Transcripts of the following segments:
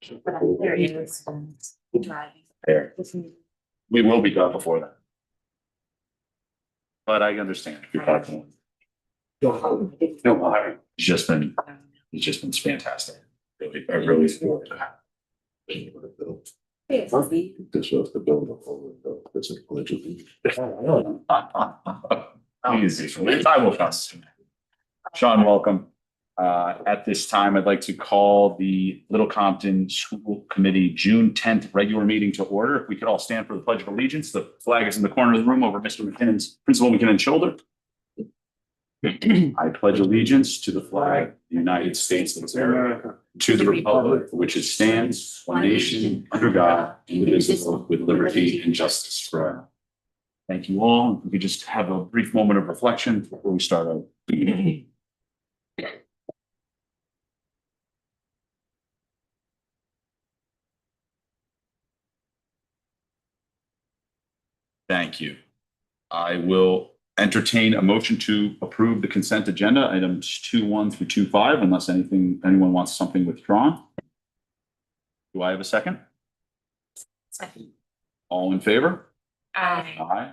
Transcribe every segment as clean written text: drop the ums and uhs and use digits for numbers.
There he is. There. We will be done before that. But I understand if you're talking. No, it's just been fantastic. Really, I really feel that. Hey, This was the building over this is allegedly. Easy. I will come. Sean, welcome. At this time, I'd like to call the Little Compton School Committee June 10th regular meeting to order. If we could all stand for the Pledge of Allegiance. The flag is in the corner of the room over Principal McKinnon's shoulder. I pledge allegiance to the flag of the United States of America, to the republic for which it stands, one nation, under God, indivisible, with liberty and justice for all. Thank you all. If we could just have a brief moment of reflection before we start out. Thank you. I will entertain a motion to approve the consent agenda, items 2.1 through 2.5, unless anyone wants something withdrawn. Do I have a second? Second. All in favor? Aye. Aye.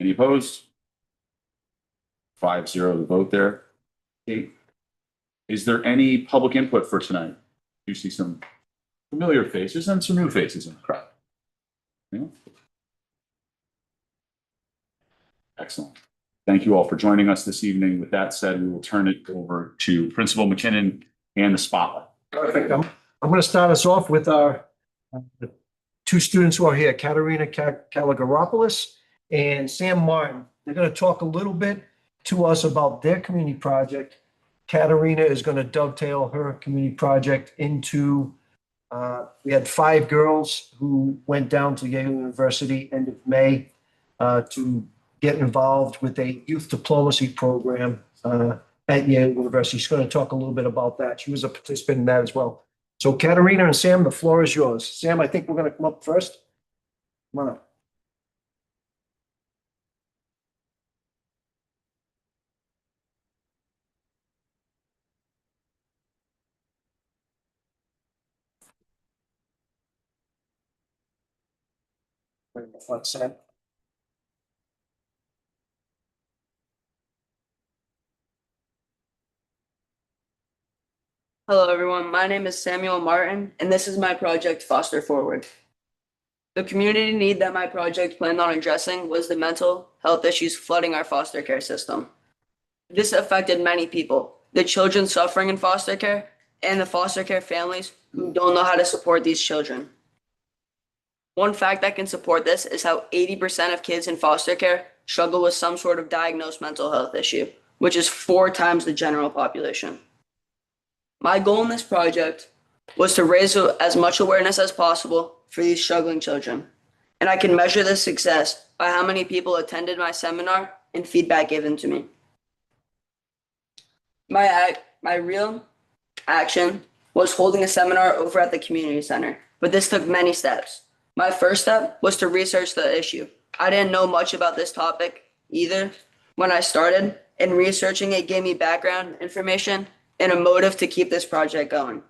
Any opposed? 5-0 the vote there. Okay. Is there any public input for tonight? You see some familiar faces and some new faces in the crowd. Yeah. Excellent. Thank you all for joining us this evening. With that said, we will turn it over to Principal McKinnon and the spotlight. Perfect. I'm going to start us off with our two students who are here, Katerina Kaligaropoulos and Sam Martin. They're going to talk a little bit to us about their community project. Katerina is going to dovetail her community project into, we had 5 girls who went down to Yale University end of May to get involved with a youth diplomacy program at Yale University. She's going to talk a little bit about that. She was a participant in that as well. So Katerina and Sam, the floor is yours. Sam, I think we're going to come up first. Come on up. Bring the front, Sam. Hello, everyone. My name is Samuel Martin, and this is my project, Foster Forward. The community need that my project planned on addressing was the mental health issues flooding our foster care system. This affected many people, the children suffering in foster care and the foster care families who don't know how to support these children. One fact that can support this is how 80% of kids in foster care struggle with some sort of diagnosed mental health issue, which is 4 times the general population. My goal in this project was to raise as much awareness as possible for these struggling children, and I can measure this success by how many people attended my seminar and feedback given to me. My real action was holding a seminar over at the community center, but this took many steps. My first step was to research the issue. I didn't know much about this topic either when I started, and researching it gave me background information and a motive to keep this project going.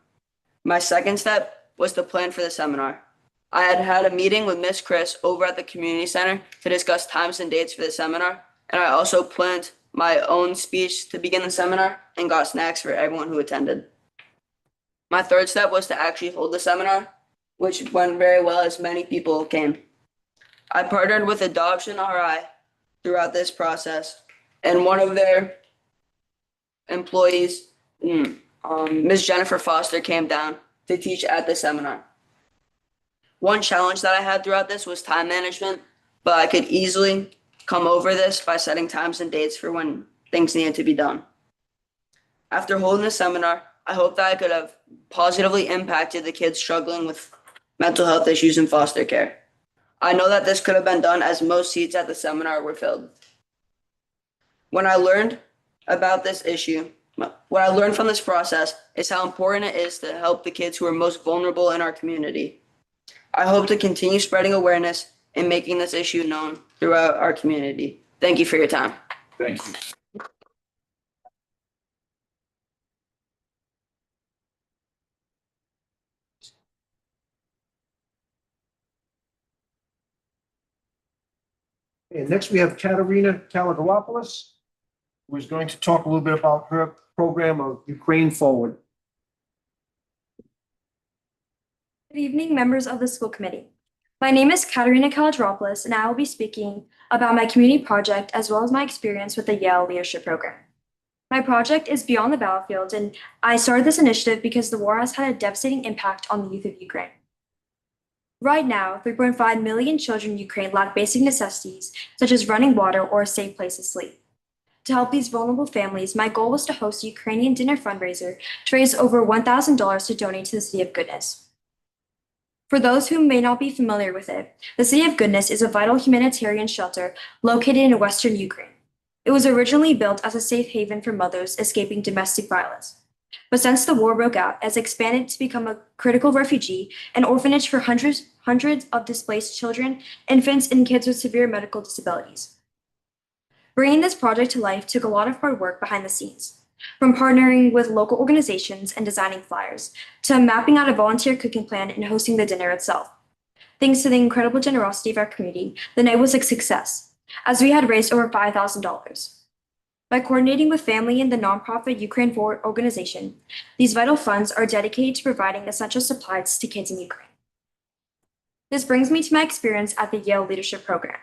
My second step was to plan for the seminar. I had had a meeting with Miss Chris over at the community center to discuss times and dates for the seminar, and I also planned my own speech to begin the seminar and got snacks for everyone who attended. My third step was to actually hold the seminar, which went very well as many people came. I partnered with Adoption RI throughout this process, and one of their employees, Ms. Jennifer Foster, came down to teach at the seminar. One challenge that I had throughout this was time management, but I could easily come over this by setting times and dates for when things needed to be done. After holding the seminar, I hope that I could have positively impacted the kids struggling with mental health issues in foster care. I know that this could have been done as most seats at the seminar were filled. When I learned about this issue, what I learned from this process is how important it is to help the kids who are most vulnerable in our community. I hope to continue spreading awareness and making this issue known throughout our community. Thank you for your time. Thank you. And next we have Katerina Kalogeropoulos, who is going to talk a little bit about her program of Ukraine Forward. Good evening, members of the school committee. My name is Katerina Kalogeropoulos, and I will be speaking about my community project as well as my experience with the Yale Leadership Program. My project is Beyond the Battlefield, and I started this initiative because the war has had a devastating impact on the youth of Ukraine. Right now, 3.5 million children in Ukraine lack basic necessities such as running water or a safe place to sleep. To help these vulnerable families, my goal was to host a Ukrainian dinner fundraiser to raise over $1,000 to donate to the City of Goodness. For those who may not be familiar with it, the City of Goodness is a vital humanitarian shelter located in western Ukraine. It was originally built as a safe haven for mothers escaping domestic violence. But since the war broke out, it has expanded to become a critical refugee and orphanage for hundreds of displaced children, infants, and kids with severe medical disabilities. Bringing this project to life took a lot of hard work behind the scenes. From partnering with local organizations and designing flyers, to mapping out a volunteer cooking plan and hosting the dinner itself. Thanks to the incredible generosity of our community, the night was a success, as we had raised over $5,000. By coordinating with family and the nonprofit Ukraine Forward organization, these vital funds are dedicated to providing essential supplies to kids in Ukraine. This brings me to my experience at the Yale Leadership Program.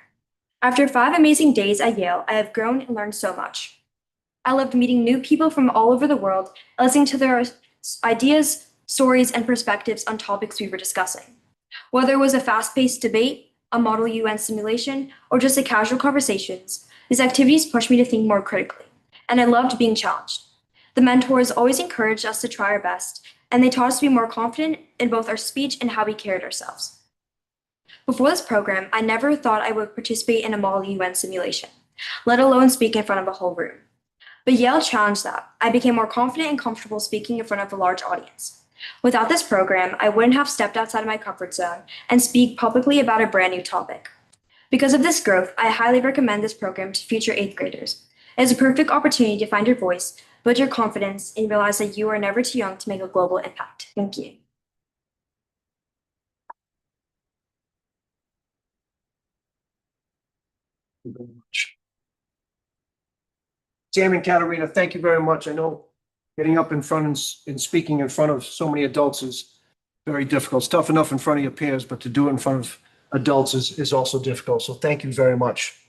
After 5 amazing days at Yale, I have grown and learned so much. I loved meeting new people from all over the world, listening to their ideas, stories, and perspectives on topics we were discussing. Whether it was a fast-paced debate, a Model UN simulation, or just a casual conversations, these activities pushed me to think more critically, and I loved being challenged. The mentors always encouraged us to try our best, and they taught us to be more confident in both our speech and how we carried ourselves. Before this program, I never thought I would participate in a Model UN simulation, let alone speak in front of a whole room. But Yale challenged that. I became more confident and comfortable speaking in front of a large audience. Without this program, I wouldn't have stepped outside of my comfort zone and speak publicly about a brand new topic. Because of this growth, I highly recommend this program to future 8th graders. It is a perfect opportunity to find your voice, build your confidence, and realize that you are never too young to make a global impact. Thank you. Thank you very much. Sam and Katerina, thank you very much. I know getting up in front and speaking in front of so many adults is very difficult. It's tough enough in front of your peers, but to do it in front of adults is also difficult. So thank you very much.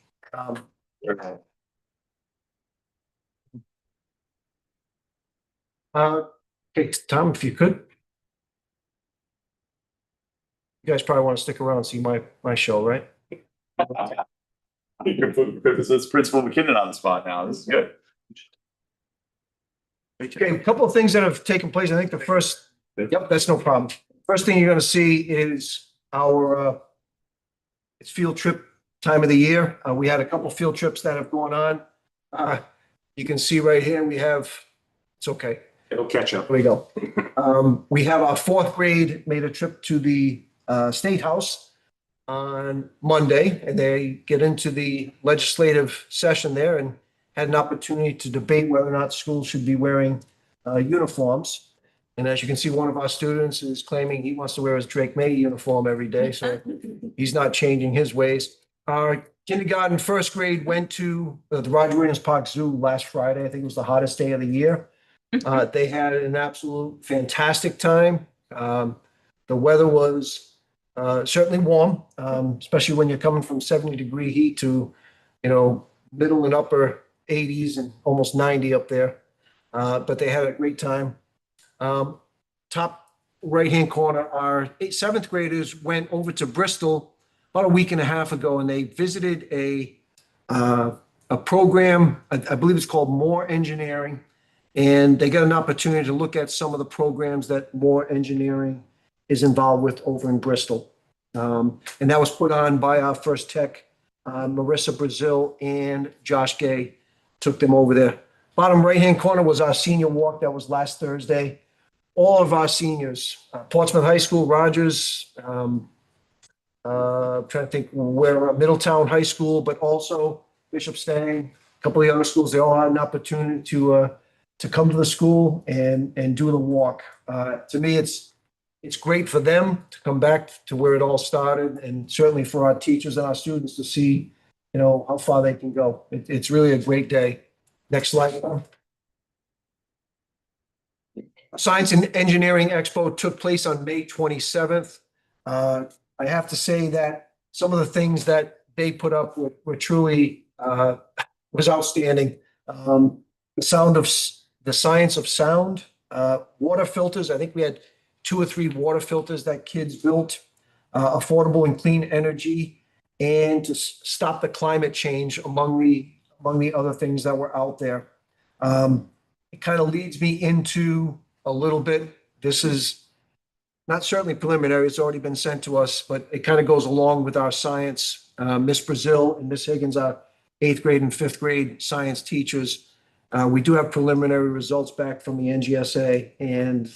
Okay, Tom, if you could. You guys probably want to stick around and see my show, right? This is Principal McKinnon on the spot now. This is good. Okay, a couple of things that have taken place. I think the first, yep, that's no problem. First thing you're going to see is our it's field trip time of the year. We had a couple field trips that have gone on. You can see right here, we have, it's okay. It'll catch up. There we go. We have our 4th grade made a trip to the State House on Monday, and they get into the legislative session there and had an opportunity to debate whether or not schools should be wearing uniforms. And as you can see, one of our students is claiming he wants to wear his Drake May uniform every day, so he's not changing his ways. Our kindergarten, 1st grade went to the Roger Williams Park Zoo last Friday. I think it was the hottest day of the year. They had an absolute fantastic time. The weather was certainly warm, especially when you're coming from 70-degree heat to, middle and upper 80s and almost 90 up there. But they had a great time. Top right-hand corner, our 7th graders went over to Bristol about a week and a half ago, and they visited a program, I believe it's called More Engineering. And they got an opportunity to look at some of the programs that More Engineering is involved with over in Bristol. And that was put on by our First Tech, Marissa Brazil and Josh Gay took them over there. Bottom right-hand corner was our senior walk. That was last Thursday. All of our seniors, Portsmouth High School, Rogers, trying to think where, Middletown High School, but also Bishop Stang, a couple of other schools, they all had an opportunity to come to the school and do the walk. To me, it's great for them to come back to where it all started, and certainly for our teachers and our students to see, how far they can go. It's really a great day. Next slide. Science and Engineering Expo took place on May 27th. I have to say that some of the things that they put up were truly was outstanding. The science of sound, water filters. I think we had 2 or 3 water filters that kids built, affordable and clean energy, and to stop the climate change among the other things that were out there. It kind of leads me into a little bit. This is not certainly preliminary, it's already been sent to us, but it kind of goes along with our science. Miss Brazil and Miss Higgins are 8th grade and 5th grade science teachers. We do have preliminary results back from the NGSA, and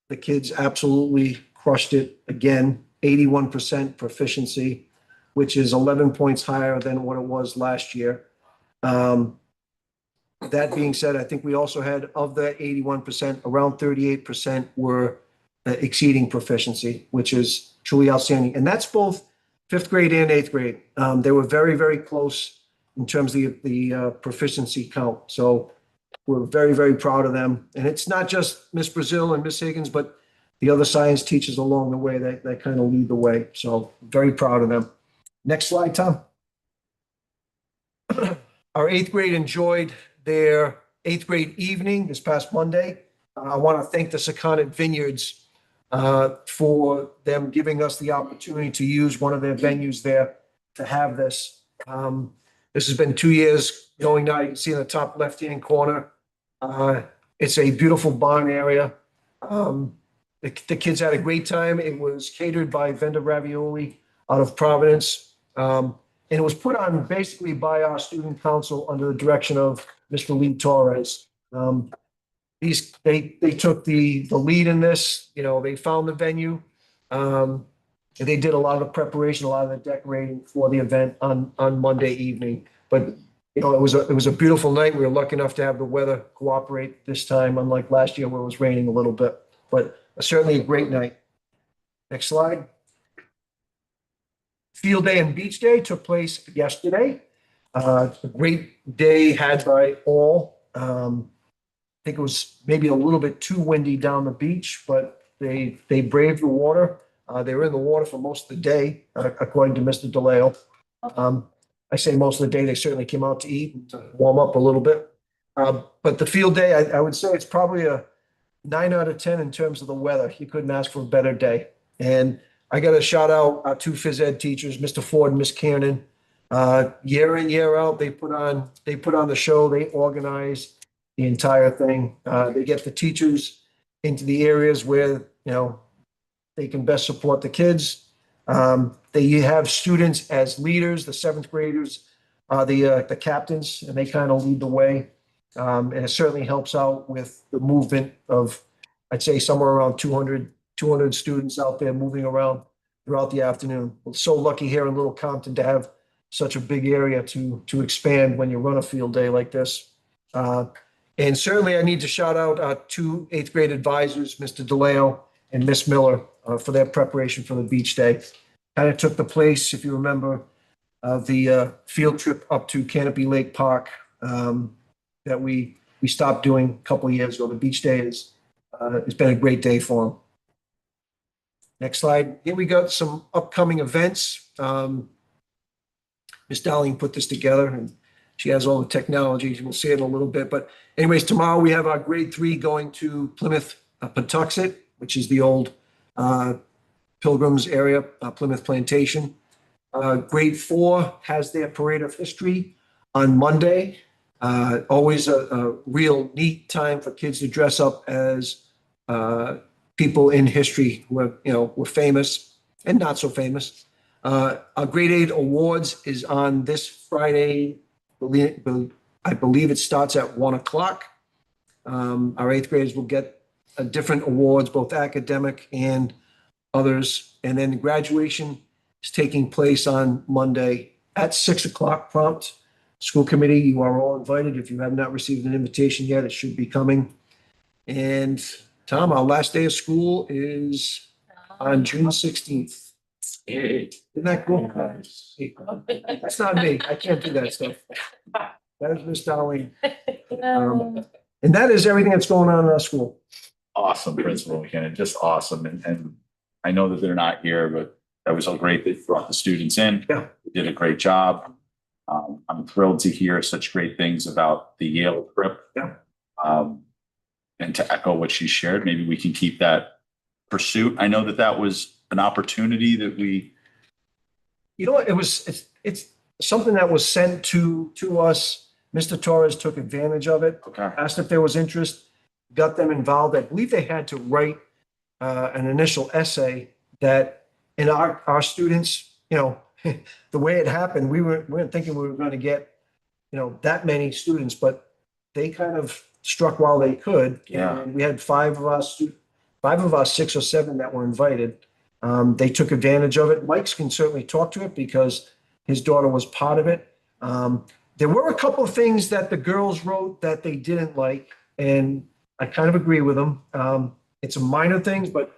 the kids absolutely crushed it again. 81% proficiency, which is 11 points higher than what it was last year. That being said, I think we also had, of the 81%, around 38% were exceeding proficiency, which is truly outstanding. And that's both 5th grade and 8th grade. They were very, very close in terms of the proficiency count. So we're very, very proud of them. And it's not just Miss Brazil and Miss Higgins, but the other science teachers along the way that kind of lead the way. So very proud of them. Next slide, Tom. Our 8th grade enjoyed their 8th grade evening this past Monday. I want to thank the Secundit Vineyards for them giving us the opportunity to use one of their venues there to have this. This has been 2 years going now. You can see in the top left-hand corner. It's a beautiful barn area. The kids had a great time. It was catered by Vendor Ravioli out of Providence. And it was put on basically by our student council under the direction of Mr. Lee Torres. They took the lead in this. They found the venue. And they did a lot of the preparation, a lot of the decorating for the event on Monday evening. But it was a beautiful night. We were lucky enough to have the weather cooperate this time, unlike last year where it was raining a little bit. But certainly a great night. Next slide. Field Day and Beach Day took place yesterday. A great day had by all. I think it was maybe a little bit too windy down the beach, but they braved the water. They were in the water for most of the day, according to Mr. DeLeo. I say most of the day, they certainly came out to eat and to warm up a little bit. But the field day, I would say it's probably a 9 out of 10 in terms of the weather. You couldn't ask for a better day. And I got to shout out our 2 phys ed teachers, Mr. Ford and Miss Kiernan. Year in, year out, they put on the show. They organize the entire thing. They get the teachers into the areas where they can best support the kids. They have students as leaders. The 7th graders are the captains, and they kind of lead the way. And it certainly helps out with the movement of, I'd say, somewhere around 200 students out there moving around throughout the afternoon. We're so lucky here in Little Compton to have such a big area to expand when you run a field day like this. And certainly I need to shout out our 2 8th grade advisors, Mr. DeLeo and Miss Miller, for their preparation for the beach day. Kind of took the place, if you remember, of the field trip up to Canopy Lake Park that we stopped doing a couple of years ago. The beach day it's been a great day for them. Next slide. Here we got some upcoming events. Miss Darling put this together, and she has all the technologies. We'll see it in a little bit. But anyways, tomorrow we have our grade 3 going to Plymouth, Patuxent, which is the old Pilgrims area, Plymouth Plantation. Grade 4 has their parade of history on Monday. Always a real neat time for kids to dress up as people in history who were famous and not so famous. Our grade 8 awards is on this Friday. I believe it starts at 1:00. Our 8th graders will get different awards, both academic and others. And then graduation is taking place on Monday at 6:00 prompt. School committee, you are all invited. If you have not received an invitation yet, it should be coming. And Tom, our last day of school is on June 16th. Isn't that cool? That's not me. I can't do that stuff. That is Miss Darlene. And that is everything that's going on in our school. Awesome, Principal McKinnon, just awesome. And I know that they're not here, but that was so great that you brought the students in. Yeah. You did a great job. I'm thrilled to hear such great things about the Yale trip. Yeah. And to echo what she shared, maybe we can keep that pursuit. I know that that was an opportunity that we. You know what? It's something that was sent to us. Mr. Torres took advantage of it, Okay. asked if there was interest, got them involved. I believe they had to write an initial essay that, and our students, you know, the way it happened, we weren't thinking we were going to get, you know, that many students, but they kind of struck while they could. Yeah. And we had five of our 6 or 7 that were invited. They took advantage of it. Mike's can certainly talk to it because his daughter was part of it. There were a couple of things that the girls wrote that they didn't like, and I kind of agree with them. It's a minor things, but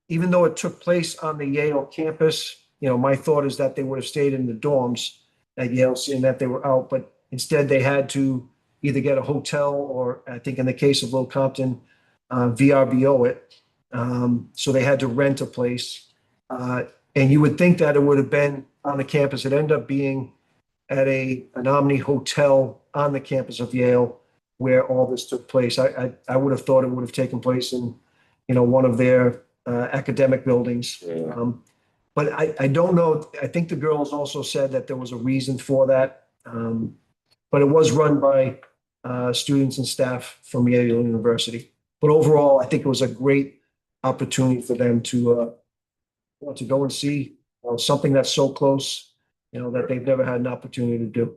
even though it took place on the Yale campus, you know, my thought is that they would have stayed in the dorms at Yale, seeing that they were out, but instead they had to either get a hotel or, I think in the case of Little Compton, VRBO it. So they had to rent a place. And you would think that it would have been on the campus. It ended up being at an Omni hotel on the campus of Yale where all this took place. I would have thought it would have taken place in, you know, one of their academic buildings. Yeah. But I don't know. I think the girls also said that there was a reason for that. But it was run by students and staff from Yale University. But overall, I think it was a great opportunity for them to go and see something that's so close, you know, that they've never had an opportunity to do.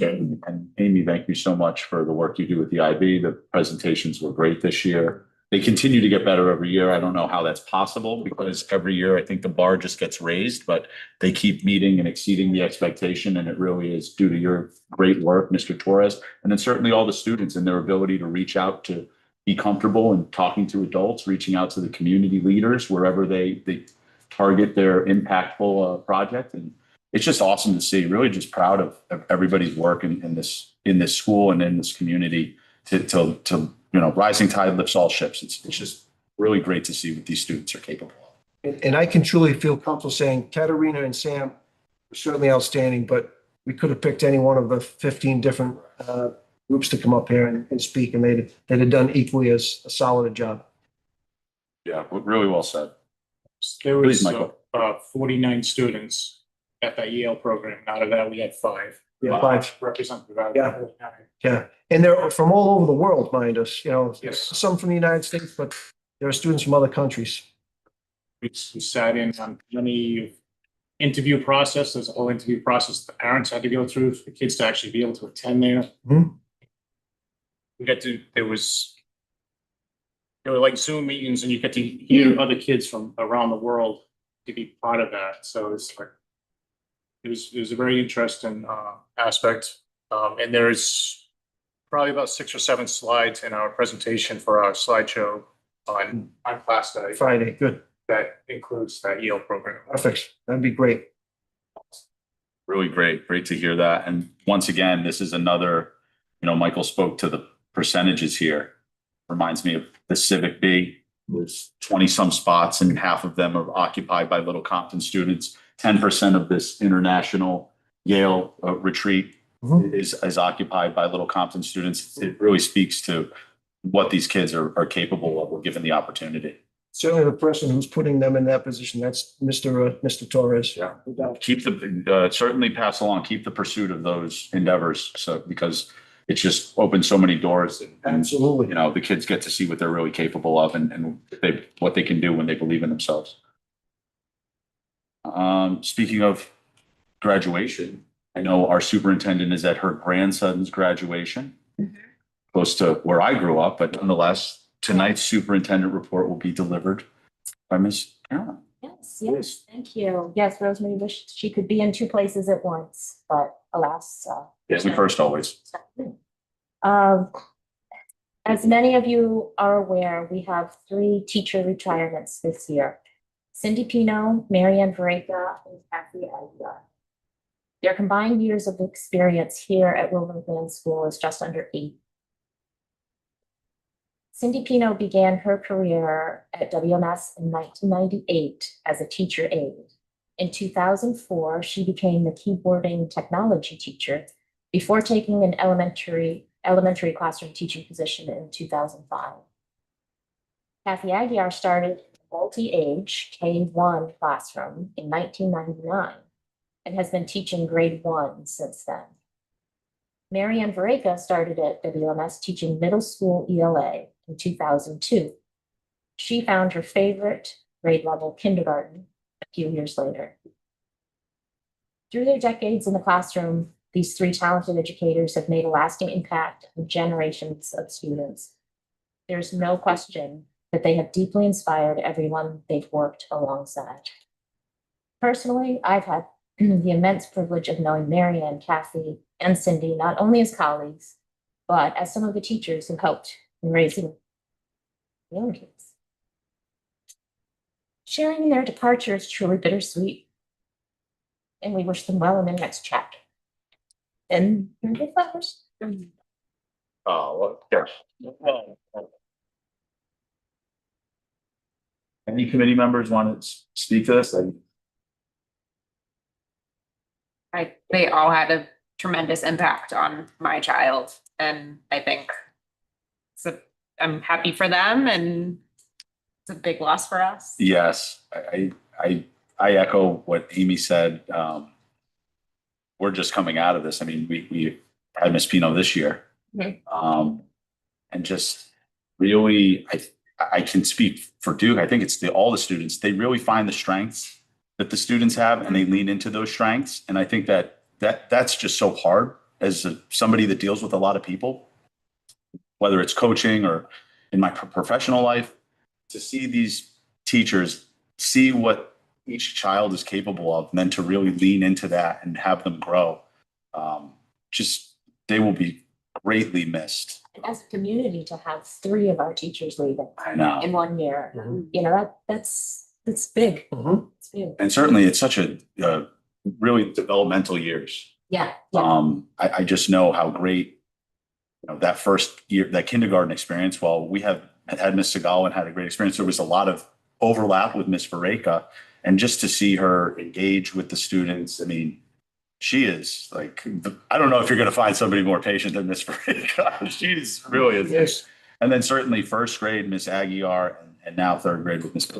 And Amy, thank you so much for the work you do with the IB. The presentations were great this year. They continue to get better every year. I don't know how that's possible because every year I think the bar just gets raised, but they keep meeting and exceeding the expectation. And it really is due to your great work, Mr. Torres, and then certainly all the students and their ability to reach out, to be comfortable in talking to adults, reaching out to the community leaders wherever they target their impactful project. And it's just awesome to see. Really just proud of everybody's work in this school and in this community to you know, rising tide lifts all ships. It's just really great to see what these students are capable of. And I can truly feel comfortable saying Katarina and Sam were certainly outstanding, but we could have picked any one of the 15 different groups to come up here and speak, and they'd have done equally as a solid a job. Yeah, really well said. There Please, was Michael. 49 students at that Yale program. Out of that, we had 5. Yeah, 5. Representative out of Yeah. 49. Yeah, and they're from all over the world, mind us, you know, Yes. some from the United States, but there are students from other countries. We sat in on many interview process. There's a whole interview process the parents had to go through for the kids to actually be able to attend there. Mhm. There were like Zoom meetings and you get to hear other kids from around the world to be part of that. So it's like, it was a very interesting aspect. And there's probably about 6 or 7 slides in our presentation for our slideshow on class day Friday, good, that includes that Yale program. perfect, that'd be great. Really great to hear that. And once again, this is another, you know, Michael spoke to the percentages here. Reminds me of the Civic Bee. There's 20 some spots and half of them are occupied by Little Compton students. 10% of this international Yale retreat is occupied by Little Compton students. It really speaks to what these kids are capable of given the opportunity. Certainly the person who's putting them in that position, that's Mr. Torres. Yeah. No doubt. Keep certainly pass along, keep the pursuit of those endeavors. So because it's just opened so many doors and Absolutely. you know, the kids get to see what they're really capable of and what they can do when they believe in themselves. Speaking of graduation, I know our superintendent is at her grandson's graduation, close to where I grew up, but nonetheless, tonight's superintendent report will be delivered by Ms. Caroline. Yes, thank you. Yes, Rosemary wished she could be in 2 places at once, but alas. Yes, we first always. As many of you are aware, we have 3 teacher retirements this year. Cindy Pino, Marianne Vareka, and Kathy Aguilar. Their combined years of experience here at Wilburn Band School is just under 8. Cindy Pino began her career at WMS in 1998 as a teacher aide. In 2004, she became the keyboarding technology teacher before taking an elementary classroom teaching position in 2005. Kathy Aguiar started multi-age K-1 classroom in 1999 and has been teaching grade 1 since then. Marianne Vareka started at WMS teaching middle school ELA in 2002. She found her favorite grade level kindergarten a few years later. Through their decades in the classroom, these 3 talented educators have made a lasting impact on generations of students. There's no question that they have deeply inspired everyone they've worked alongside. Personally, I've had the immense privilege of knowing Marianne, Kathy, and Cindy not only as colleagues, but as some of the teachers who helped in raising young kids. Sharing in their departure is truly bittersweet, and we wish them well in their next chapter. And here's the flowers. Oh, well, yes. Any committee members want to speak to this? They all had a tremendous impact on my child, and I think I'm happy for them, and it's a big loss for us. Yes, I echo what Amy said. We're just coming out of this. I mean, we had Miss Pino this year. Mhm. And just really, I can speak for Duke. I think it's all the students, they really find the strengths that the students have and they lean into those strengths. And I think that's just so hard as somebody that deals with a lot of people, whether it's coaching or in my professional life, to see these teachers see what each child is capable of, and then to really lean into that and have them grow. Just, they will be greatly missed. As a community, to have 3 of our teachers leaving I know. in 1 year, Mhm. you know, that's big. Mhm. It's big. And certainly it's such a really developmental years. Yeah. I just know how great, that first year, that kindergarten experience, while we had Miss Segal and had a great experience, there was a lot of overlap with Miss Vareka. And just to see her engage with the students, I mean, she is like, I don't know if you're going to find somebody more patient than Miss Vareka. She's really is. Yes. And then certainly first grade, Miss Aguiar, and now third grade with Miss,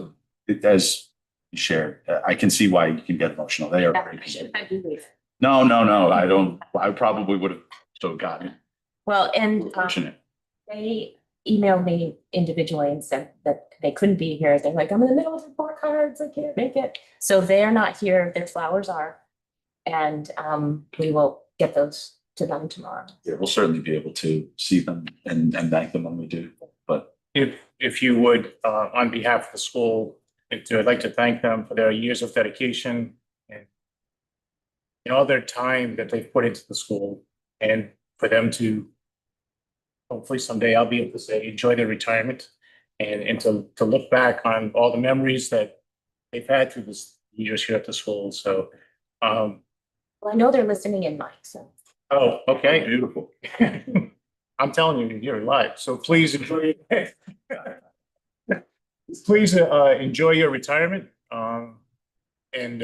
as you shared, I can see why you can get emotional. They are very patient. No, I don't. I probably would have so gotten Well, and fortunate. they emailed me individually and said that they couldn't be here. They're like, I'm in the middle of report cards. I can't make it. So they're not here. Their flowers are. And we will get those to them tomorrow. Yeah, we'll certainly be able to see them and thank them when we do. But If you would, on behalf of the school, I'd like to thank them for their years of dedication and all their time that they've put into the school, and for them to hopefully someday I'll be able to say enjoy their retirement, and to look back on all the memories that they've had through this years here at the school. So Well, I know they're listening in, Mike, so. oh, okay. beautiful. I'm telling you, you're live. So please enjoy. Please enjoy your retirement. And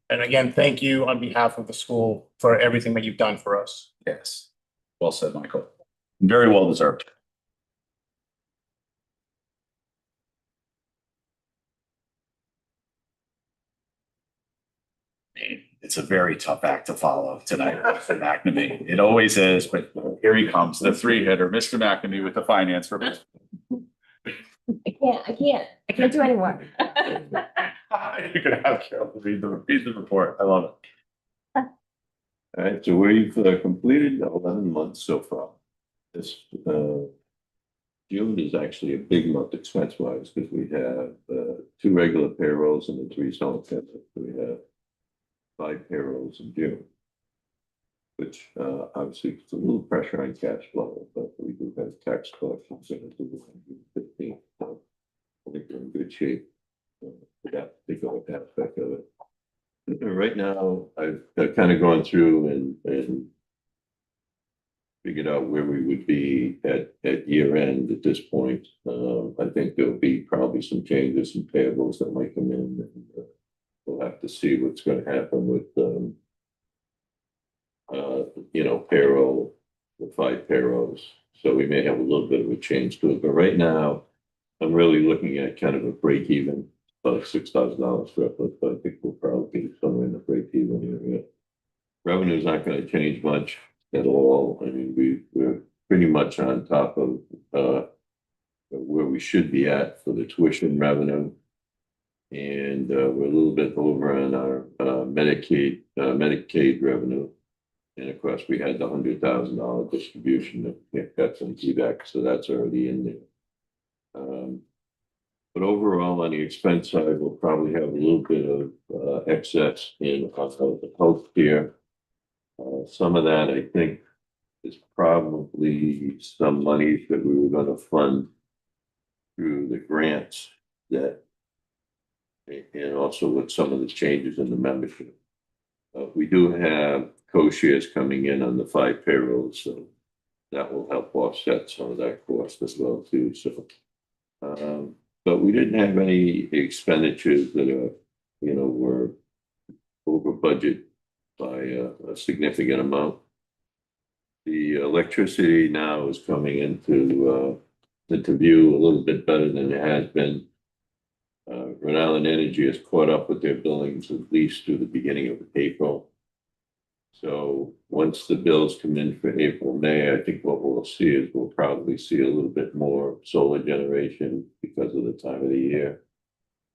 again, thank you on behalf of the school for everything that you've done for us. Yes. Well said, Michael. Very well deserved. It's a very tough act to follow tonight for McNamee. It always is, but here he comes, the 3-hitter, Mr. McNamee with the finance report. I can't do anymore. You're gonna have Carol read the report. I love it. All right, so we've completed 11 months so far. This June is actually a big month expense-wise because we have 2 regular payrolls and the 3 summer payrolls. We have 5 payrolls in June, which obviously puts a little pressure on cash flow, but we do have tax collections in it to the 15th. So I think we're in good shape. that particular aspect of it. Right now, I've kind of gone through and figured out where we would be at year end at this point. I think there'll be probably some changes in payables that might come in, and we'll have to see what's going to happen with, payroll, the 5 payrolls. So we may have a little bit of a change to it, but right now, I'm really looking at kind of a break even, about $6,000 surplus, but I think we'll probably be somewhere in the break even area. Revenue's not going to change much at all. I mean, we're pretty much on top of where we should be at for the tuition revenue. And we're a little bit over on our Medicaid revenue. And of course, we had the $100,000 distribution that got some feedback, so that's already in there. But overall, on the expense side, we'll probably have a little bit of excess in the healthcare. Some of that, I think, is probably some money that we were going to fund through the grants that, and also with some of the changes in the membership. We do have co-shares coming in on the 5 payrolls, so that will help offset some of that cost as well too. So, but we didn't have any expenditures that are, were over budget by a significant amount. The electricity now is coming into view a little bit better than it has been. Rhode Island Energy has caught up with their billings at least through the beginning of April. So once the bills come in for April, May, I think what we'll see is we'll probably see a little bit more solar generation because of the time of the year.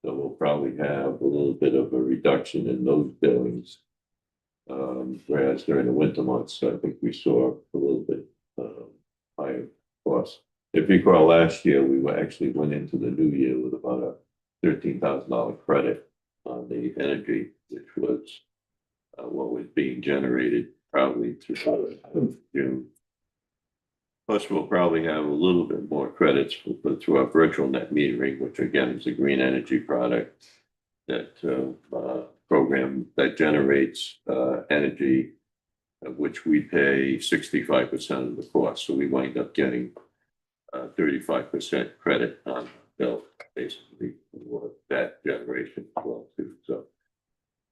So we'll probably have a little bit of a reduction in those billings. Whereas during the winter months, I think we saw a little bit higher costs. If you recall last year, we were actually went into the new year with about a $13,000 credit on the energy, which was what was being generated probably through June. Plus, we'll probably have a little bit more credits through our virtual net metering, which again is a green energy product that program that generates energy, which we pay 65% of the cost. So we wind up getting 35% credit on the bill, basically, for that generation as well too. So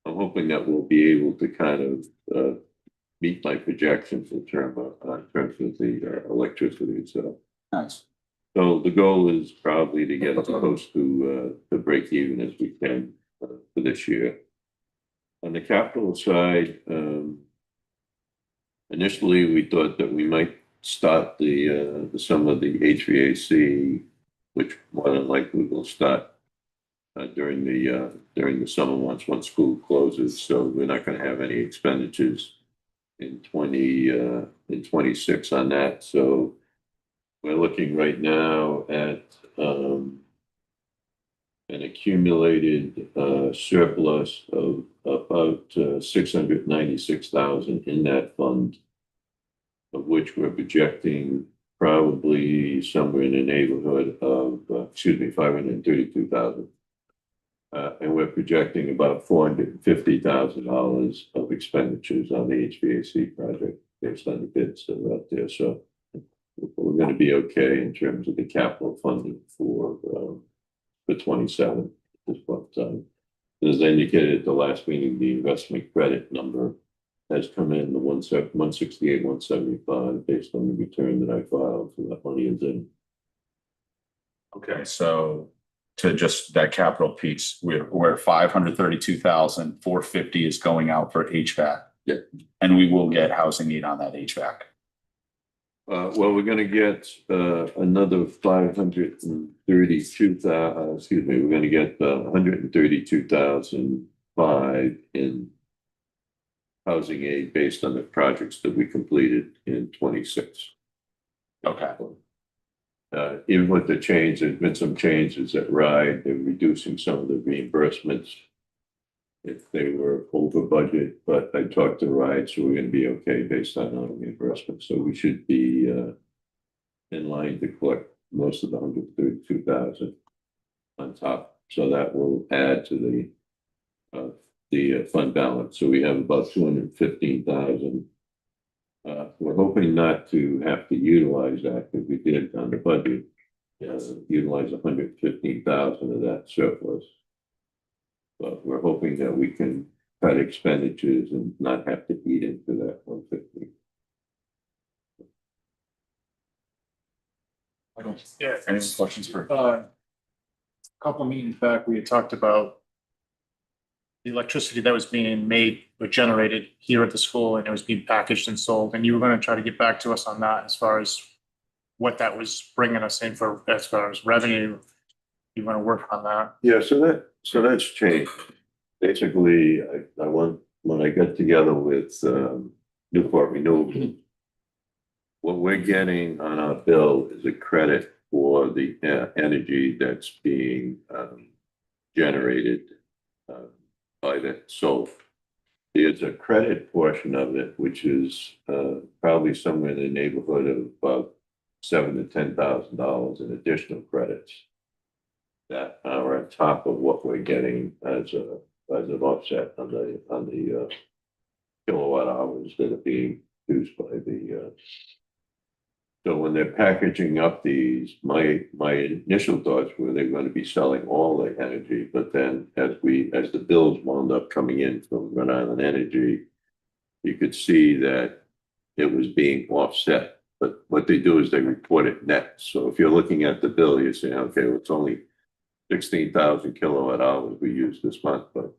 I'm hoping that we'll be able to kind of meet my projections in terms of the electricity. So Nice. So the goal is probably to get as close to break even as we can for this year. On the capital side, initially we thought that we might start some of the HVAC, which more than likely will start during the summer months once school closes. So we're not going to have any expenditures in 26 on that. So we're looking right now at an accumulated surplus of about 696,000 in that fund, of which we're projecting probably somewhere in the neighborhood of 532,000. And we're projecting about $450,000 of expenditures on the HVAC project based on the bids that are out there. So we're going to be okay in terms of the capital funding for 27 at this point in time. As I indicated at the last meeting, the investment credit number has come in the 168, 175 based on the return that I filed. So that money is in. Okay, so to just that capital piece, we're 532,450 is going out for HVAC. Yeah. And we will get housing need on that HVAC. Well, we're going to get another 532,000. Excuse me, we're going to get 132,005 in housing aid based on the projects that we completed in 26. Okay. Even with the change, there's been some changes at RIDE. They're reducing some of the reimbursements if they were over budget, but I talked to RIDE, so we're going to be okay based on our reimbursement. So we should be in line to collect most of the 132,000 on top So that will add to the fund balance. So we have about 215,000. We're hoping not to have to utilize that because we did on the budget, utilize 115,000 of that surplus. But we're hoping that we can cut expenditures and not have to eat into that 150. Yeah. Any questions for? A couple of meetings back, we had talked about the electricity that was being made or generated here at the school, and it was being packaged and sold, and you were going to try to get back to us on that as far as what that was bringing us in for, as far as revenue. You want to work on that? Yeah, so that's changed. Basically, I want, when I got together with Newport Renewables, what we're getting on our bill is a credit for the energy that's being generated by the solar. There's a credit portion of it, which is probably somewhere in the neighborhood of about $7,000 to $10,000 in additional credits that are on top of what we're getting as an offset on the kilowatt hours that are being used by the. So when they're packaging up these, my initial thoughts were they're going to be selling all the energy, but then as the bills wound up coming in from Rhode Island Energy, you could see that it was being offset. But what they do is they report it net. So if you're looking at the bill, you're saying, okay, well, it's only 16,000 kilowatt hours we used this month, but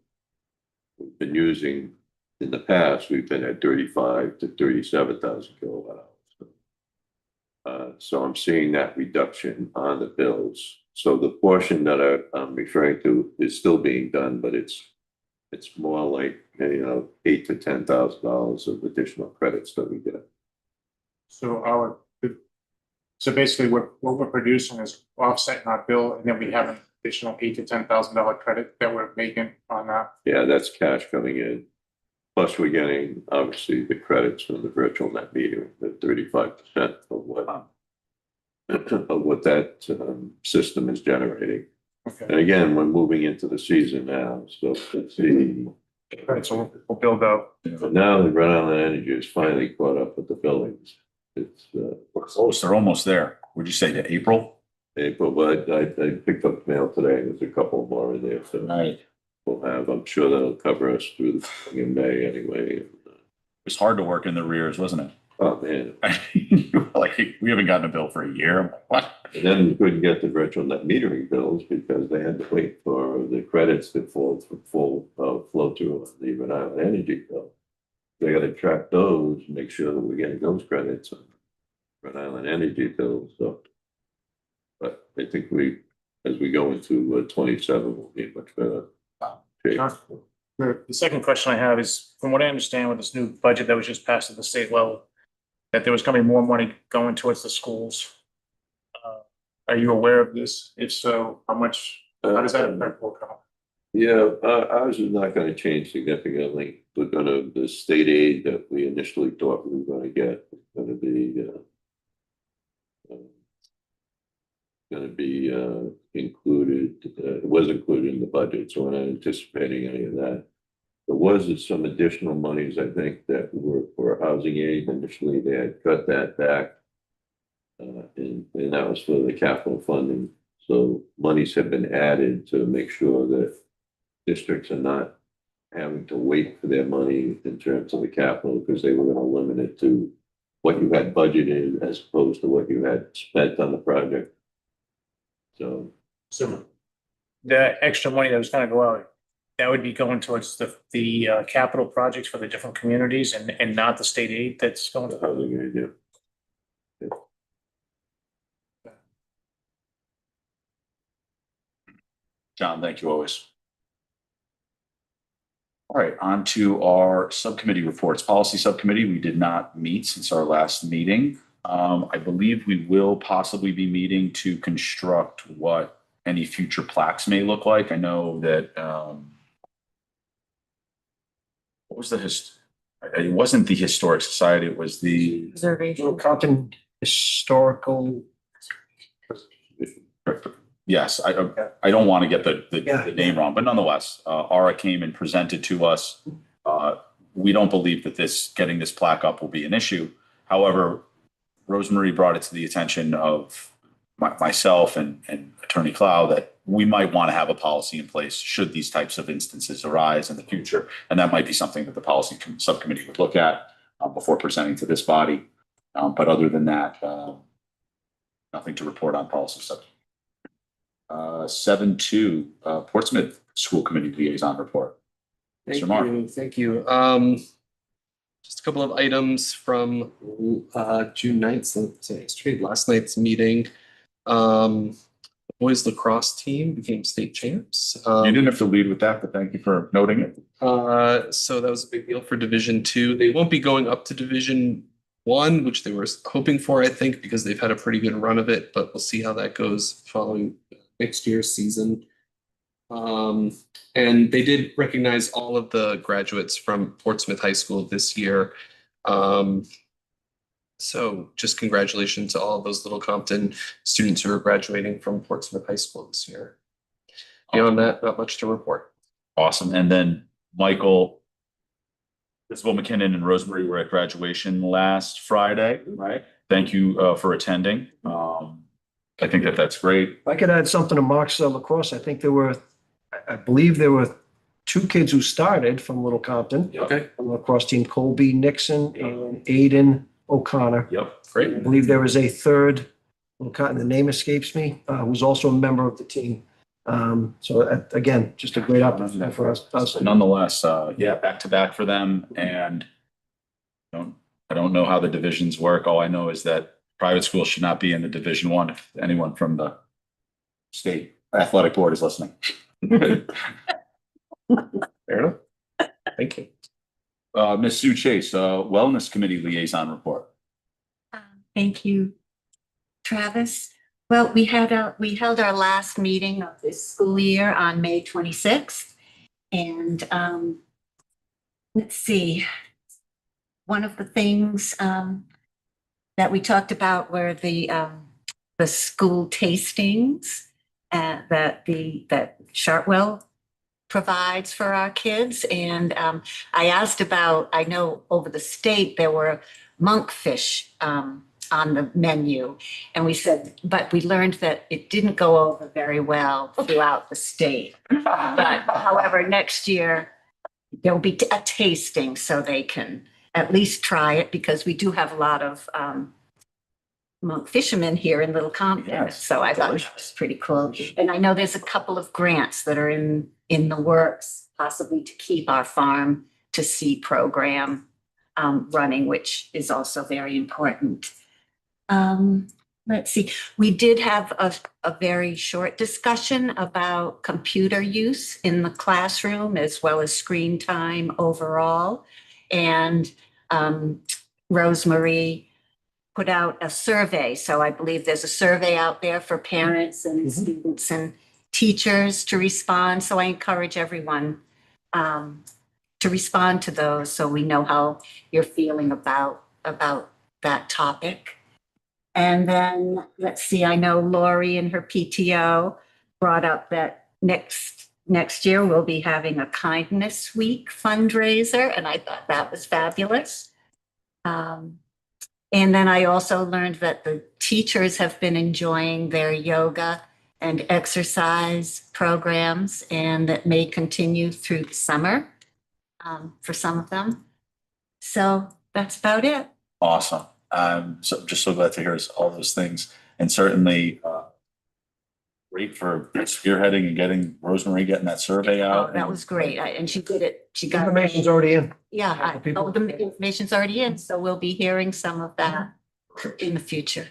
we've been using, in the past, we've been at 35 to 37,000 kilowatt hours. So I'm seeing that reduction on the bills. So the portion that I'm referring to is still being done, but it's more like, $8,000 to $10,000 of additional credits that we get. So basically what we're producing is offsetting our bill, and then we have an additional $8,000 to $10,000 credit that we're making on that. Yeah, that's cash coming in. Plus, we're getting obviously the credits from the virtual net metering, the 35% of what that system is generating. Okay. And again, we're moving into the season now, so let's see. Right, so we'll build out. But now the Rhode Island Energy is finally caught up with the billings. It's We're close, they're almost there. Would you say to April? April, but I picked up mail today, and there's a couple more in there, so Right. we'll have, I'm sure that'll cover us through the in May anyway. It was hard to work in the rears, wasn't it? Oh, man. Like, we haven't gotten a bill for a year. I'm like, what? And then we couldn't get the virtual net metering bills because they had to wait for the credits to full flow through on the Rhode Island Energy bill. They got to track those, make sure that we're getting those credits on Rhode Island Energy bills. So, but I think as we go into 27, we'll be in much better shape. The second question I have is, from what I understand with this new budget that was just passed at the state level, that there was going to be more money going towards the schools. Are you aware of this? If so, how does that affect Wilco? Yeah, ours is not going to change significantly. The state aid that we initially thought we were going to get is going to be included. It was included in the budget, so we're not anticipating any of that. There was some additional monies, I think, that were for housing aid. Initially, they had cut that back. And that was for the capital funding. So monies have been added to make sure that districts are not having to wait for their money in terms of the capital, because they were going to limit it to what you had budgeted as opposed to what you had spent on the project. So The extra money that was going to go out, that would be going towards the capital projects for the different communities and not the state aid that's going the to. housing aid, yeah. John, thank you always. All right, on to our subcommittee reports. Policy subcommittee, we did not meet since our last meeting. I believe we will possibly be meeting to construct what any future plaques may look like. I know that what was it wasn't the Historic Society, it was the Observation. Compton Historical. Yes, I don't want to get Yeah. the name wrong, but nonetheless, Aura came and presented to us. We don't believe that getting this plaque up will be an issue. However, Rosemarie brought it to the attention of myself and Attorney Clow that we might want to have a policy in place should these types of instances arise in the future. And that might be something that the policy subcommittee would look at before presenting to this body. But other than that, nothing to report on policy subject. 7.2, Portsmouth School Committee Liaison Report. Thank Mr. Mark. you, thank you. Just a couple of items from June 9th, so yesterday, last night's meeting. The boys lacrosse team became state champs. You didn't have to lead with that, but thank you for noting it. So that was a big deal for Division II. They won't be going up to Division I, which they were hoping for, I think, because they've had a pretty good run of it, but we'll see how that goes following next year's season. And they did recognize all of the graduates from Portsmouth High School this year. So just congratulations to all of those Little Compton students who are graduating from Portsmouth High School this year. Beyond that, not much to report. Awesome. And then Michael, Isabel McKinnon and Rosemarie were at graduation last Friday, right? Thank you for attending. I think that's great. If I could add something to Mark's lacrosse, I think I believe there were 2 kids who started from Little Compton. Okay, From the lacrosse team, Colby Nixon and Aiden O'Connor. Yep. great. I believe there was a third, Little Compton, the name escapes me, who's also a member of the team. So again, just a great opportunity for us. Nonetheless, yeah, back to back for them. And I don't know how the divisions work. All I know is that private schools should not be in the Division I if anyone from the state athletic board is listening. Fair enough. Thank you. Ms. Sue Chase, Wellness Committee Liaison Report. Thank you, Travis. Well, we held our last meeting of this school year on May 26th. And let's see, one of the things that we talked about were the school tastings that Chartwell provides for our kids. And I asked about, I know over the state there were monkfish on the menu. And we said, but we learned that it didn't go over very well throughout the state. But however, next year there'll be a tasting so they can at least try it, because we do have a lot of monk fishermen here in Little Compton. Yes, So I thought that was pretty cool. And I know there's a couple of grants that are in the works, possibly to keep our farm to sea program running, which is also very important. Let's see, we did have a very short discussion about computer use in the classroom as well as screen time overall. And Rosemarie put out a survey. So I believe there's a survey out there for parents and students and teachers to respond. So I encourage everyone to respond to those so we know how you're feeling about that topic. And then let's see, I know Lori and her PTO brought up that next year we'll be having a Kindness Week fundraiser, and I thought that was fabulous. And then I also learned that the teachers have been enjoying their yoga and exercise programs, and that may continue through the summer for some of them. So that's about it. Awesome. So just so glad to hear all those things, and certainly great for spearheading and getting getting that survey out. Oh, that was great. And she did it. She got Information's already in. Yeah, for people. the information's already in, so we'll be hearing some of that in the future.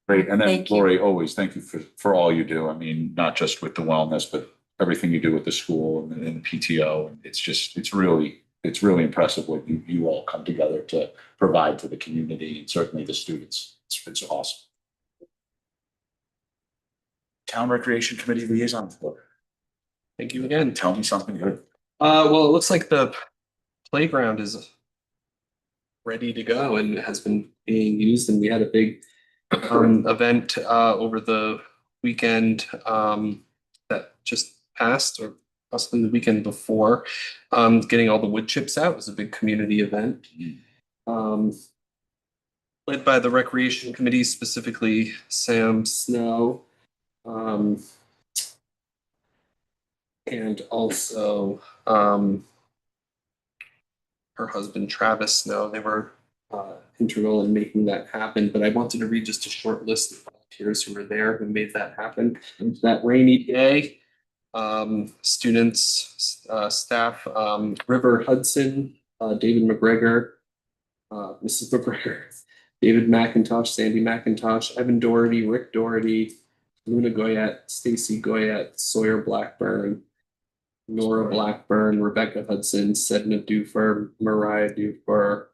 Great. And then Thank you. Lori, always thank you for all you do. I mean, not just with the wellness, but everything you do with the school and the PTO. It's really impressive what you all come together to provide to the community and certainly the students. It's awesome. Town Recreation Committee Liaison Report. Thank you again. Tell me something good. Well, it looks like the playground is ready to go and has been being used, and we had a big event over the weekend that just passed, or possibly the weekend before. Getting all the wood chips out was a big community event. Led by the Recreation Committee, specifically Sam Snow. And also her husband Travis Snow. They were integral in making that happen. But I wanted to read just a short list of volunteers who were there who made that happen. That rainy day, students, staff, River Hudson, David McGregor, Mrs. McGregor, David McIntosh, Sandy McIntosh, Evan Doherty, Rick Doherty, Luna Goyette, Stacy Goyette, Sawyer Blackburn, Nora Blackburn, Rebecca Hudson, Sedna Dufer, Mariah Dufer,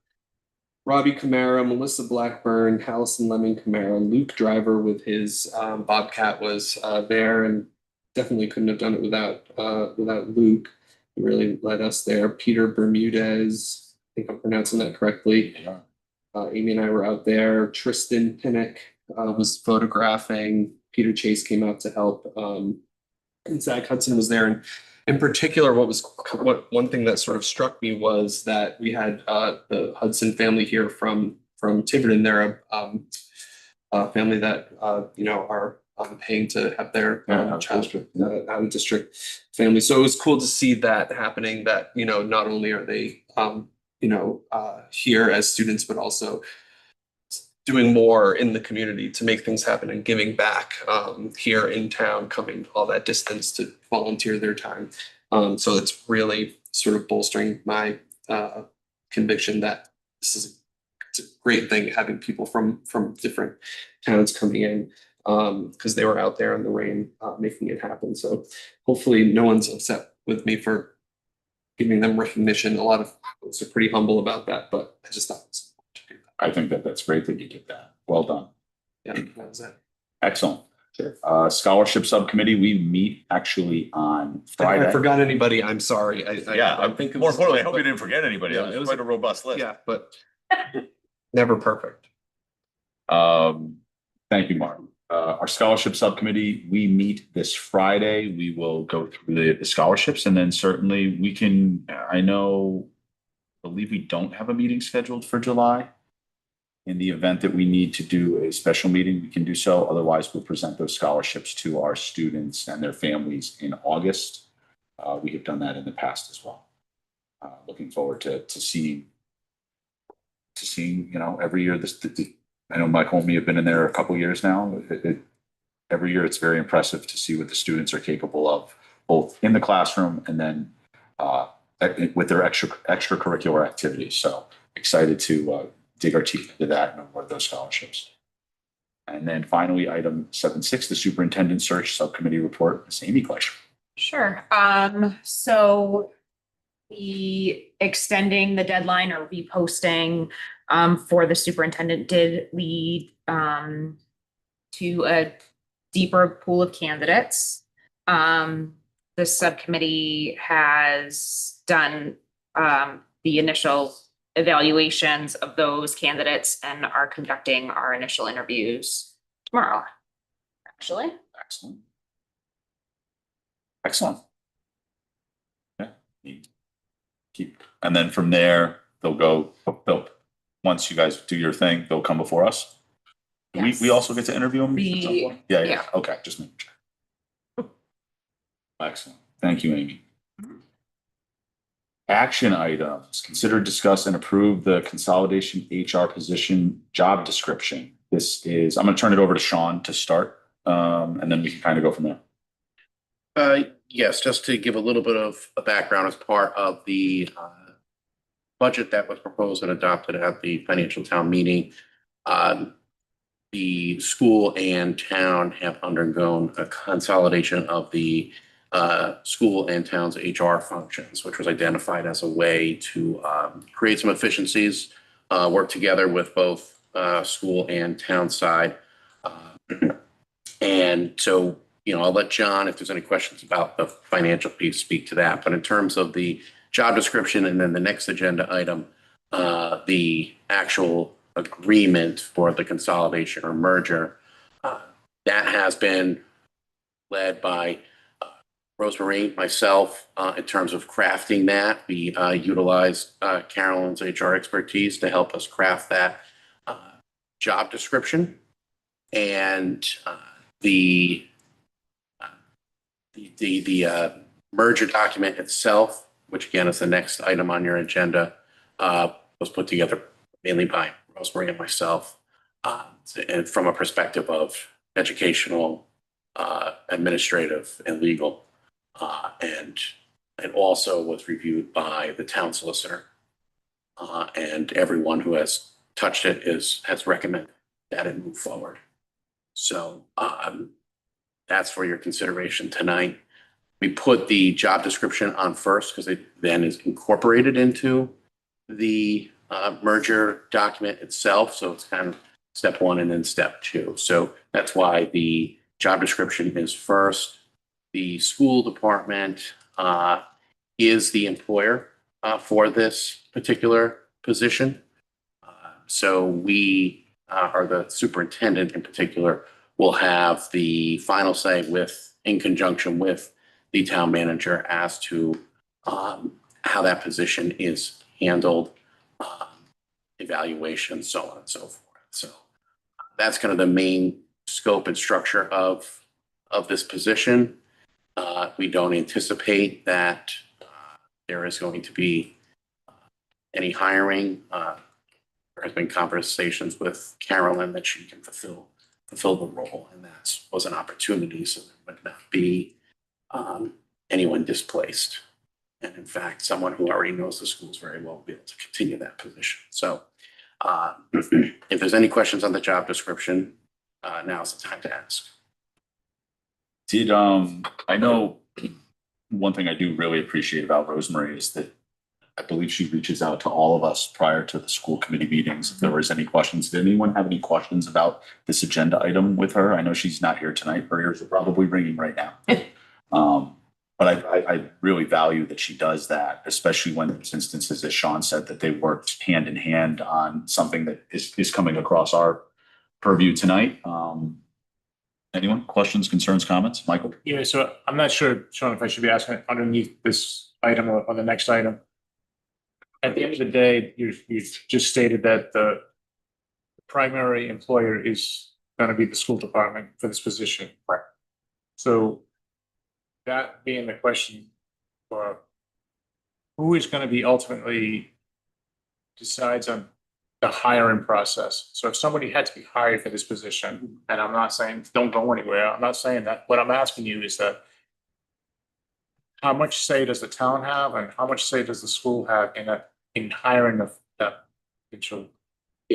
Robbie Camara, Melissa Blackburn, Allison Lemon Camara, Luke Driver with his Bobcat was there, and definitely couldn't have done it without Luke. He really led us there. Peter Bermudez, I think I'm pronouncing that correctly. Yeah. Amy and I were out there. Tristan Pinnock was photographing. Peter Chase came out to help. And Zach Hudson was there. And in particular, one thing that sort of struck me was that we had the Hudson family here from Tiverton. They're a family that are paying to have their child out of district family. So it was cool to see that happening. That not only are they here as students, but also doing more in the community to make things happen and giving back here in town, coming all that distance to volunteer their time. So it's really sort of bolstering my conviction that it's a great thing having people from different towns coming in because they were out there in the rain making it happen. So hopefully no one's upset with me for giving them recognition. A lot of folks are pretty humble about that, but I just thought it was important to do that. I think that's great that you did that. Well done. Yeah, that was it. Excellent. Sure. Scholarship Subcommittee, we meet actually on If Friday. I forgot anybody, I'm sorry. I think it More was, importantly, I hope you didn't forget anybody. Yeah, That it was was quite a robust list. yeah, but never perfect. Thank you, Mark. Our Scholarship Subcommittee, we meet this Friday. We will go through the scholarships, and then certainly we can, believe we don't have a meeting scheduled for July. In the event that we need to do a special meeting, we can do so. Otherwise, we'll present those scholarships to our students and their families in August. We have done that in the past as well. Looking forward to seeing, every year I know Michael and me have been in there a couple years now. Every year, it's very impressive to see what the students are capable of, both in the classroom and then with their extracurricular activities. So excited to dig our teeth into that and award those scholarships. And then finally, item 7.6, the superintendent search subcommittee report. Ms. Amy Fleischer. Sure. So the extending the deadline or reposting for the superintendent did lead to a deeper pool of candidates. The subcommittee has done the initial evaluations of those candidates and are conducting our initial interviews tomorrow, actually. Excellent. Yeah. And then from there, they'll once you guys do your thing, they'll come before us. Yes. We also get to interview them? Yeah. Yeah. Okay, just making sure. Excellent. Thank you, Amy. Action items. Consider, discuss, and approve the consolidation HR position job description. I'm going to turn it over to Sean to start, and then we can kind of go from there. Yes, just to give a little bit of a background as part of the budget that was proposed and adopted at the financial town meeting. The school and town have undergone a consolidation of the school and town's HR functions, which was identified as a way to create some efficiencies, work together with both school and town side. And so, I'll let John, if there's any questions about the financial piece, speak to that. But in terms of the job description and then the next agenda item, the actual agreement for the consolidation or merger, that has been led by Rosemary, myself, in terms of crafting that. We utilized Carolyn's HR expertise to help us craft that job description. And the merger document itself, which again is the next item on your agenda, was put together mainly by Rosemary and myself, and from a perspective of educational, administrative, and legal, and also was reviewed by the town solicitor, and everyone who has touched it has recommended that it move forward. So that's for your consideration tonight. We put the job description on first because it then is incorporated into the merger document itself. So it's kind of step one and then step two. So that's why the job description is first. The school department is the employer for this particular position. So we, or the superintendent in particular, will have the final say in conjunction with the town manager as to how that position is handled, evaluation, so on and so forth. So that's kind of the main scope and structure of this position. We don't anticipate that there is going to be any hiring. There has been conversations with Carolyn that she can fulfill the role, and that was an opportunity, so there would not be anyone displaced. And in fact, someone who already knows the schools very well will be able to continue that position. So if there's any questions on the job description, now's the time to ask. I know one thing I do really appreciate about Rosemary is that I believe she reaches out to all of us prior to the school committee meetings. If there was any questions, did anyone have any questions about this agenda item with her? I know she's not here tonight. Her ears are probably ringing right now. But I really value that she does that, especially when there's instances, as Sean said, that they worked hand in hand on something that is coming across our purview tonight. Anyone? Questions, concerns, comments? Michael? Yeah, so I'm not sure, Sean, if I should be asking underneath this item or the next item. At the end of the day, you just stated that the primary employer is going to be the school department for this position. Right. So that being the question for who is going to be ultimately decides on the hiring process. So if somebody had to be hired for this position, and I'm not saying don't go anywhere, I'm not saying that. What I'm asking you is that how much say does the town have, and how much say does the school have in hiring of that potential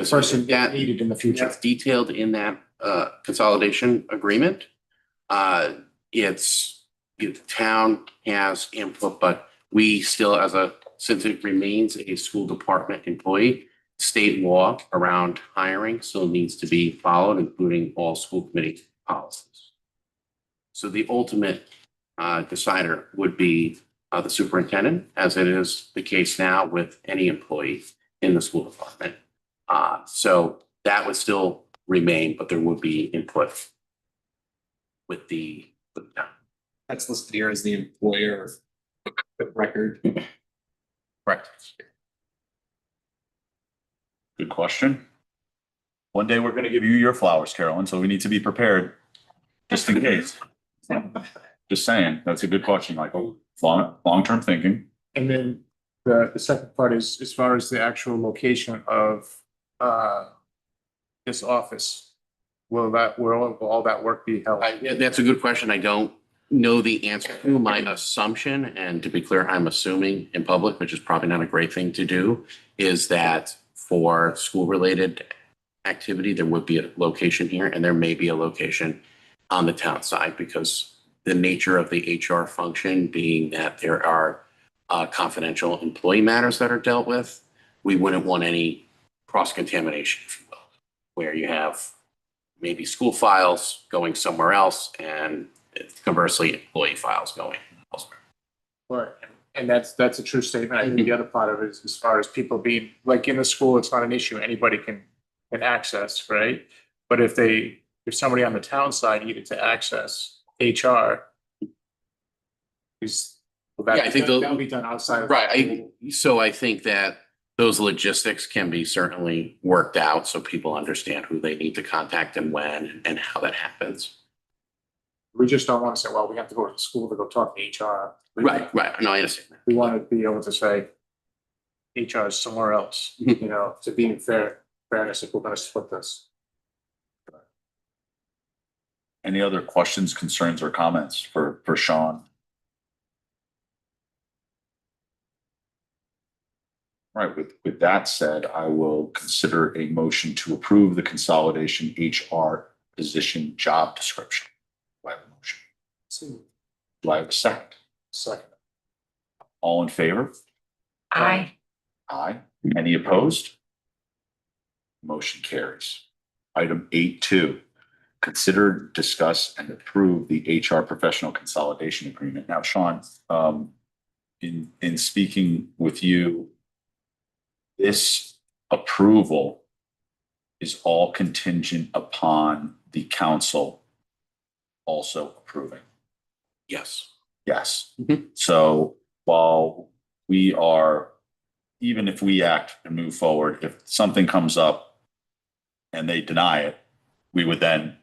person that needed in the future? That's detailed in that consolidation agreement. The town has input, but we still, since it remains a school department employee, state law around hiring still needs to be followed, including all school committee policies. So the ultimate decider would be the superintendent, as it is the case now with any employee in the school department. So that would still remain, but there would be input with the town. That's listed here as the employer record. Correct. Good question. One day we're going to give you your flowers, Carolyn, so we need to be prepared just in case. Just saying, that's a good question, Michael. Long-term thinking. And then the second part is as far as the actual location of this office, will all that work be held? That's a good question. I don't know the answer to. My assumption, and to be clear, I'm assuming in public, which is probably not a great thing to do, is that for school-related activity, there would be a location here, and there may be a location on the town side, because the nature of the HR function being that there are confidential employee matters that are dealt with, we wouldn't want any cross-contamination, if you will, where you have maybe school files going somewhere else and conversely employee files going elsewhere. Right. And that's a true statement. I think the other part of it is as far as people being, like in the school, it's not an issue. Anybody can access, right? But if somebody on the town side needed to access HR. Is, Yeah, I think that'll be done outside of. Right, so I think that those logistics can be certainly worked out so people understand who they need to contact and when and how that happens. We just don't want to say, well, we have to go to the school to go talk to HR. Right, no, I understand that. We want to be able to say HR is somewhere else, you know, to be in fairness if we're going to split this. Any other questions, concerns, or comments for Sean? All right, with that said, I will consider a motion to approve the consolidation HR position job description. Do I have a motion? Do I have a second? Second. All in favor? Aye. Aye. Any opposed? Motion carries. Item 8.2, consider, discuss, and approve the HR professional consolidation agreement. Now, Sean, in speaking with you, this approval is all contingent upon the council also approving. Yes. Yes. Mhm. So while we are, even if we act and move forward, if something comes up and they deny it, we would then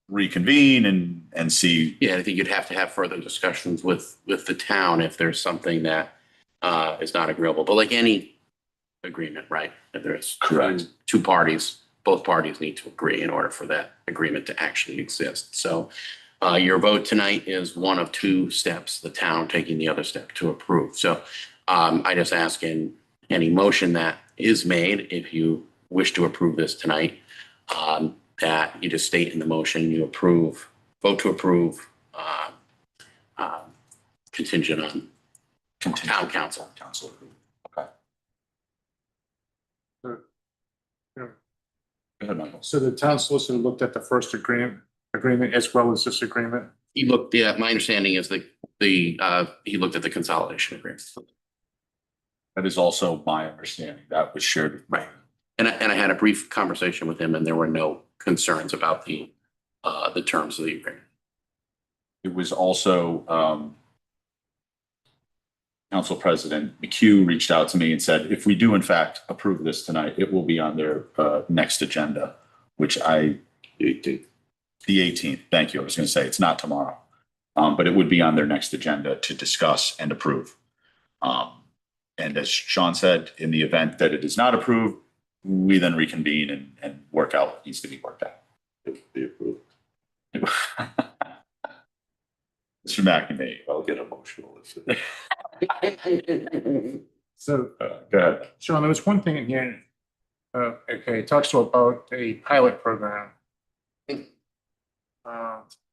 reconvene and see. Yeah, I think you'd have to have further discussions with the town if there's something that is not agreeable. But like any agreement, right? If there's Correct. two parties, both parties need to agree in order for that agreement to actually exist. So your vote tonight is one of two steps, the town taking the other step to approve. So I just ask in any motion that is made, if you wish to approve this tonight, that you just state in the motion you approve, vote to approve, contingent on town council. Okay. Go ahead, Michael. So the town solicitor looked at the first agreement as well as this agreement. He looked, yeah, my understanding is that he looked at the consolidation agreement. That is also my understanding. That was shared. Right. And I had a brief conversation with him and there were no concerns about the terms of the agreement. It was also, Council President McHugh reached out to me and said, if we do in fact approve this tonight, it will be on their next agenda, which the 18th. Thank you. I was going to say it's not tomorrow, but it would be on their next agenda to discuss and approve. And as Sean said, in the event that it is not approved, we then reconvene and work out what needs to be worked out. Be approved. Mr. McNamee, I'll get emotional. So go ahead. Sean, there was one thing in here. Okay, it talks about a pilot program.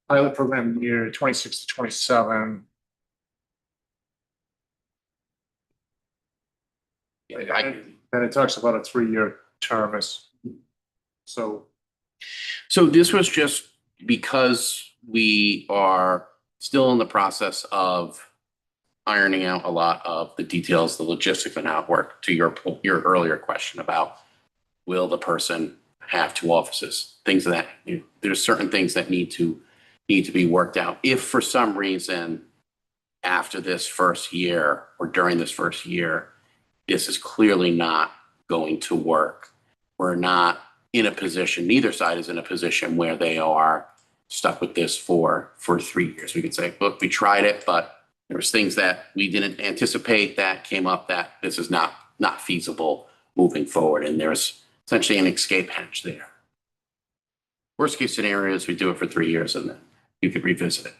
Pilot program year 26 to 27. Then it talks about a 3-year term. So this was just because we are still in the process of ironing out a lot of the details, the logistics and how it work, to your earlier question about will the person have 2 offices, things of that. There's certain things that need to be worked out. If for some reason after this first year or during this first year, this is clearly not going to work, we're not in a position, neither side is in a position where they are stuck with this for 3 years. We could say, look, we tried it, but there was things that we didn't anticipate that came up that this is not feasible moving forward. And there's essentially an escape hatch there. Worst case scenario is we do it for 3 years and then you could revisit it.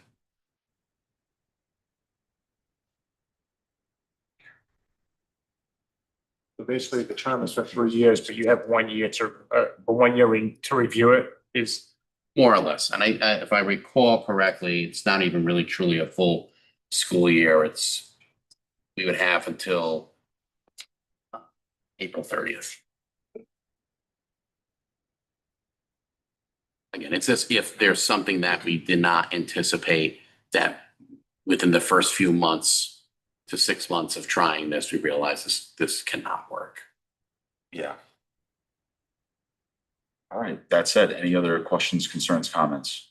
So basically the term is for 3 years, but you have 1 year to review it is. More or less. And I if I recall correctly, it's not even really truly a full school year. We would have until April 30th. Again, it's as if there's something that we did not anticipate that within the first few months to 6 months of trying this, we realize this cannot work. Yeah. All right. That said, any other questions, concerns, comments?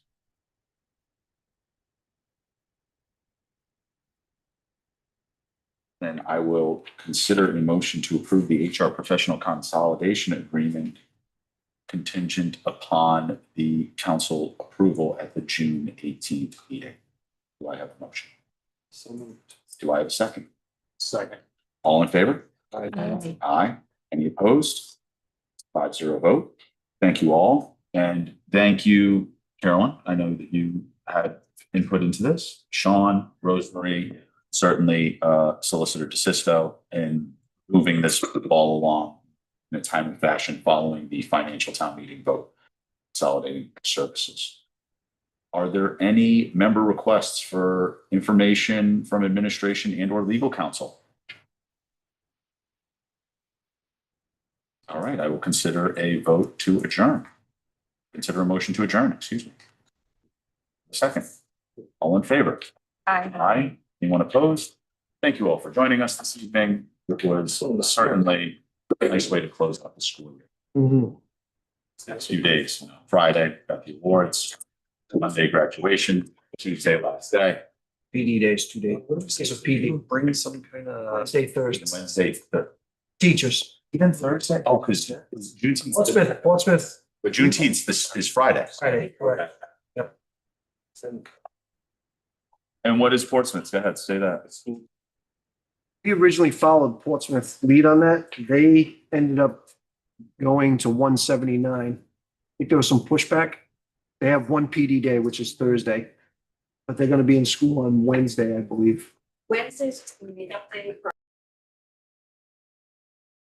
then I will consider a motion to approve the HR professional consolidation agreement contingent upon the council approval at the June 18th meeting. Do I have a motion? So moved. Do I have a second? Second. All in favor? Aye. Aye. Any opposed? 5-0 vote. Thank you all. And thank you, Carolyn. I know that you had input into this. Sean, Rosemary, certainly Solicitor DeSisto in moving this ball along in a timely fashion following the financial town meeting vote, consolidating services. Are there any member requests for information from administration and or legal counsel? All right, I will consider a vote to adjourn. Consider a motion to adjourn, excuse me. A second. All in favor? Aye. Aye. Anyone opposed? Thank you all for joining us this evening. It was certainly a nice way to close out the school year. Mhm. Next few days, Friday, got the awards, Monday graduation, Tuesday last day, PD days, 2 days. It's a PD. Bring some kind of. Wednesday, Thursday. Wednesday, Teachers. even Thursday. Oh, because Juneteenth. Portsmouth, But Juneteenth is Friday. Friday, correct. Yep. And what is Portsmouth? Go ahead, say that. We originally followed Portsmouth lead on that. They ended up going to 179. I think there was some pushback. They have one PD day, which is Thursday, but they're going to be in school on Wednesday, I believe. Wednesday's going to be an update for